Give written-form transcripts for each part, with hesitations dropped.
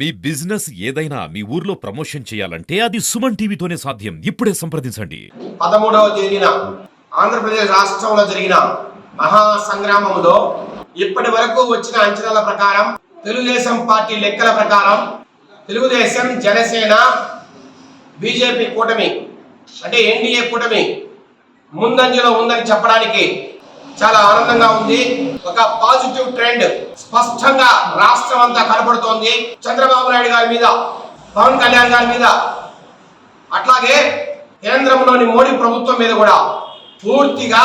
మీ business ఏదైనా మీ ఊర్లో promotion చేయాలంటే అది సుమన్ టీవీతోనే సాధ్యం. ఇప్పుడే సంప్రదించండి. 13వ తేదీన ఆంధ్రప్రదేశ్ రాష్ట్రంలో జరిగిన మహా సంగ్రామంలో ఇప్పటి వరకు వచ్చిన అంచనాల ప్రకారం, తెలుగుదేశం పార్టీ లెక్కల ప్రకారం తెలుగుదేశం, జనసేన, బీజేపీ కూటమి అంటే ఎన్డీఏ కూటమి ముందంజలో ఉందని చెప్పడానికి చాలా ఆనందంగా ఉంది. ఒక పాజిటివ్ ట్రెండ్ స్పష్టంగా రాష్ట్రం అంతా కనబడుతోంది. చంద్రబాబు నాయుడు గారి మీద, పవన్ కళ్యాణ్ గారి మీద, అట్లాగే కేంద్రంలోని మోడీ ప్రభుత్వం మీద కూడా పూర్తిగా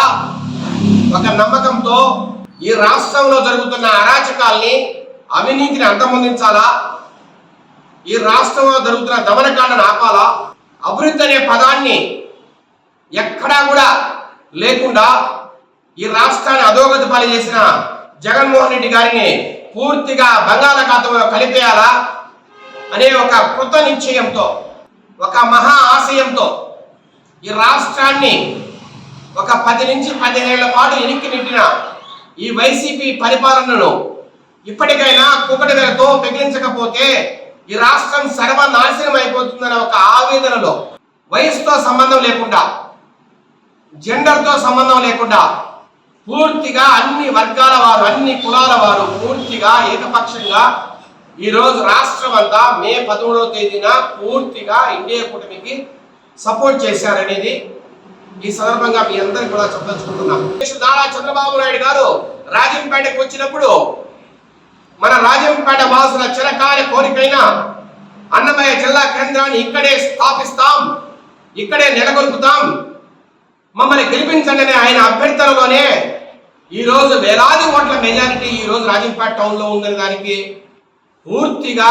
ఒక నమ్మకంతో ఈ రాష్ట్రంలో జరుగుతున్న అరాచకాల్ని, అవినీతిని అంతమొందించాలా, ఈ రాష్ట్రంలో జరుగుతున్న దమనకాండను ఆపాలా, అభివృద్ధి అనే పదాన్ని ఎక్కడా కూడా లేకుండా ఈ రాష్ట్రాన్ని అధోగతి పాలు చేసిన జగన్మోహన్ రెడ్డి గారిని పూర్తిగా బంగాళాఖాతంలో కలిపేయాలా అనే ఒక కృత నిశ్చయంతో, ఒక మహా ఆశయంతో ఈ రాష్ట్రాన్ని ఒక 10 నుంచి 15 ఏళ్ల పాటు ఎనికి నెట్టిన ఈ వైసీపీ పరిపాలనను ఇప్పటికైనా కుకటితో పెగిలించకపోతే ఈ రాష్ట్రం సర్వనాశనం అయిపోతుందనే ఒక ఆవేదనలో, వయసుతో సంబంధం లేకుండా, జెండర్తో సంబంధం లేకుండా పూర్తిగా అన్ని వర్గాల వారు, అన్ని కులాల వారు పూర్తిగా ఏకపక్షంగా ఈరోజు రాష్ట్రం అంతా మే 13వ తేదీన పూర్తిగా ఇండియా కూటమికి సపోర్ట్ చేశారనేది ఈ సందర్భంగా మీ అందరికి కూడా చెప్పదలుచుకుంటున్నాం. నారా చంద్రబాబు నాయుడు గారు రాజంపేటకు వచ్చినప్పుడు మన రాజంపేట వాసుల చిరకాల కోరికైన అన్నమయ్య జిల్లా కేంద్రాన్ని ఇక్కడే స్థాపిస్తాం, ఇక్కడే నెలకొల్పుతాం, మమ్మల్ని గెలిపించండి అనే ఆయన అభ్యర్థనలోనే ఈరోజు వేలాది ఓట్ల మెజారిటీ ఈరోజు రాజంపేట టౌన్లో ఉందని దానికి పూర్తిగా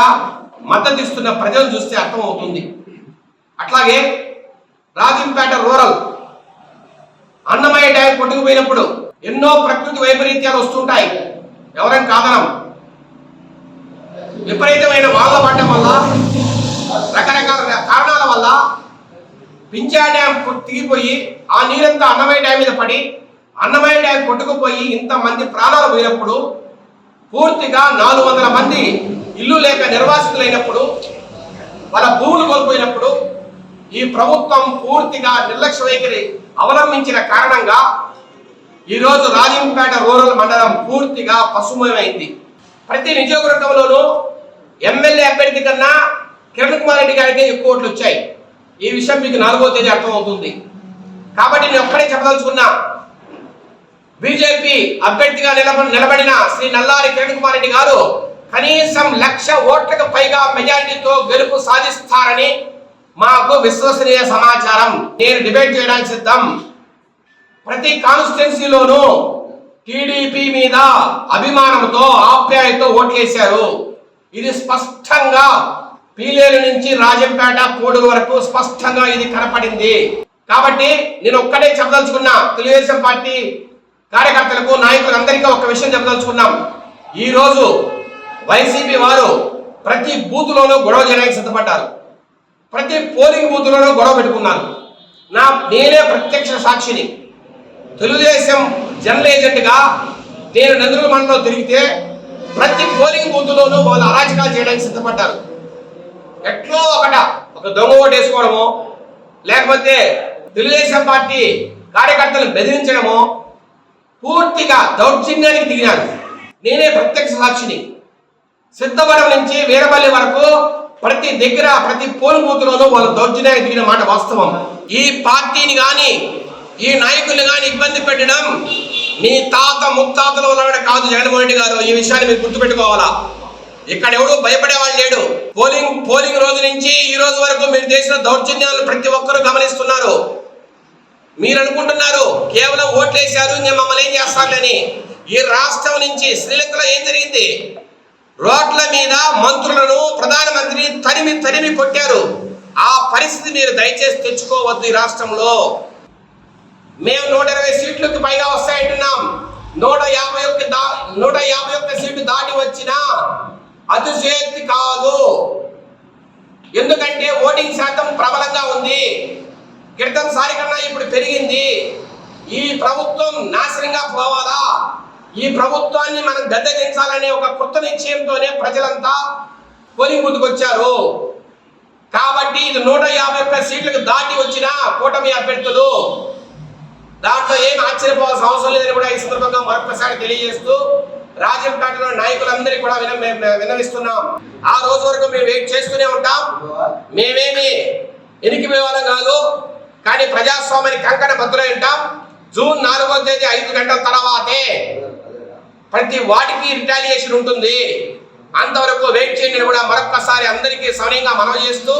మద్దతు ఇస్తున్న ప్రజలు చూస్తే అర్థమవుతుంది. అట్లాగే రాజంపేట రూరల్ అన్నమయ్య డ్యాం కొట్టుకుపోయినప్పుడు ఎన్నో ప్రకృతి వైపరీత్యాలు వస్తుంటాయి, ఎవరైనా కాదనం. విపరీతమైన వాళ్ల పడటం వల్ల, రకరకాల కారణాల వల్ల పింఛా డ్యాం తిగిపోయి ఆ నీరంతా అన్నమయ్య డ్యాం మీద పడి అన్నమయ్య డ్యాం కొట్టుకుపోయి ఇంతమంది ప్రాణాలు పోయినప్పుడు, పూర్తిగా 400 మంది ఇల్లు లేక నిర్వాసితులైనప్పుడు, వాళ్ళ భూములు కోల్పోయినప్పుడు ఈ ప్రభుత్వం పూర్తిగా నిర్లక్ష్య వైఖరి అవలంబించిన కారణంగా ఈరోజు రాజంపేట రూరల్ మండలం పూర్తిగా పశుమయమైంది. ప్రతి నియోజకవర్గంలోనూ ఎమ్మెల్యే అభ్యర్థి కన్నా కిరణ్ కుమార్ రెడ్డి గారికి ఎక్కువ ఓట్లు వచ్చాయి. ఈ విషయం మీకు 4వ తేదీ అర్థమవుతుంది. కాబట్టి నేను ఒక్కడే చెప్పదలుచుకున్నా, బీజేపీ అభ్యర్థిగా నిలబడిన శ్రీ నల్లారి కిరణ్ కుమార్ రెడ్డి గారు కనీసం 1,00,000 ఓట్లకు పైగా మెజారిటీతో గెలుపు సాధిస్తారని మాకు విశ్వసనీయ సమాచారం. నేను డిబేట్ చేయడానికి సిద్ధం. ప్రతి కాన్స్టిట్యున్సీలోనూ టీడీపీ మీద అభిమానంతో, ఆప్యాయతో ఓట్లేశారు. ఇది స్పష్టంగా పీలేరు నుంచి రాజంపేట కోడూరు వరకు స్పష్టంగా ఇది కనపడింది. కాబట్టి నేను ఒక్కడే చెప్పదలుచుకున్నా, తెలుగుదేశం పార్టీ కార్యకర్తలకు, నాయకులకు అందరికీ ఒక విషయం చెప్పదలుచుకున్నాం. ఈరోజు వైసీపీ వారు ప్రతి బూత్లోనూ గొడవ చేయడానికి సిద్ధపడ్డారు. ప్రతి పోలింగ్ బూత్లోనూ గొడవ పెట్టుకున్నారు. నేనే ప్రత్యక్ష సాక్షిని. తెలుగుదేశం జనరల్ ఏజెంట్గా నేను నెల్లూరు మండలంలో తిరిగితే ప్రతి పోలింగ్ బూత్లోనూ వాళ్ళు అరాచకాలు చేయడానికి సిద్ధపడ్డారు. ఎట్లో ఒక దొంగ ఓటు వేసుకోవడమో, లేకపోతే తెలుగుదేశం పార్టీ కార్యకర్తలు బెదిరించడమో, పూర్తిగా దౌర్జన్యానికి దిగినారు. నేనే ప్రత్యక్ష సాక్షిని. సిద్ధవరం నుంచి వీరపల్లి వరకు ప్రతి దగ్గర, ప్రతి పోలింగ్ బూత్లోనూ వాళ్ళు దౌర్జన్యానికి దిగిన మాట వాస్తవం. ఈ పార్టీని కానీ, ఈ నాయకుల్ని కానీ ఇబ్బంది పెట్టడం మీ తాత ముత్తాతల వల్ల కాదు జగన్మోహన్ రెడ్డి గారు. ఈ విషయాన్ని మీరు గుర్తుపెట్టుకోవాలా. ఇక్కడ ఎవడు భయపడేవాళ్ళు లేడు. పోలింగ్ రోజు నుంచి ఈ రోజు వరకు మీరు చేసిన దౌర్జన్యాలు ప్రతి ఒక్కరూ గమనిస్తున్నారు. మీరు అనుకుంటున్నారు కేవలం ఓట్లేశారు, ఇంకా మమ్మల్ని ఏం చేస్తారని. ఈ రాష్ట్రం నుంచి శ్రీలంకలో ఏం జరిగింది? రోడ్ల మీద మంత్రులను ప్రధానమంత్రి తరిమి కొట్టారు. ఆ పరిస్థితి మీరు దయచేసి తెచ్చుకోవద్దు. ఈ రాష్ట్రంలో మేము 120 సీట్లకు పైగా వస్తాయంటున్నాం. 151 సీట్లు దాటి వచ్చినా అతిశయోక్తి కాదు. ఎందుకంటే ఓటింగ్ శాతం ప్రబలంగా ఉంది. క్రితం సారి కన్నా ఇప్పుడు పెరిగింది. ఈ ప్రభుత్వం నాశనంగా పోవాలా, ఈ ప్రభుత్వాన్ని మనం గద్దెదించాలనే ఒక కృత నిశ్చయంతోనే ప్రజలంతా పోలింగ్ బూత్కి వచ్చారు. కాబట్టి ఇది 151 సీట్లకు దాటి వచ్చిన కూటమి అభ్యర్థులు. దాంట్లో ఏం ఆశ్చర్యపోవాల్సిన అవసరం లేదని కూడా ఈ సందర్భంగా మరొకసారి తెలియజేస్తూ రాజంపేటలో నాయకులందరికీ కూడా విన్నవిస్తున్నాం. ఆ రోజు వరకు మేము వెయిట్ చేస్తూనే ఉంటాం. మేమేమి ఎనికిపోయే వాళ్ళం కాదు, కానీ ప్రజాస్వామ్యానికి కంకణ బద్దులై ఉంటాం. జూన్ 4వ తేదీ 5 గంటల తర్వాతే ప్రతి వాటికి రిటాలియేషన్ ఉంటుంది. అంతవరకు వెయిట్ చేయండి కూడా మరొక్కసారి అందరికీ సౌన్యంగా మనవి చేస్తూ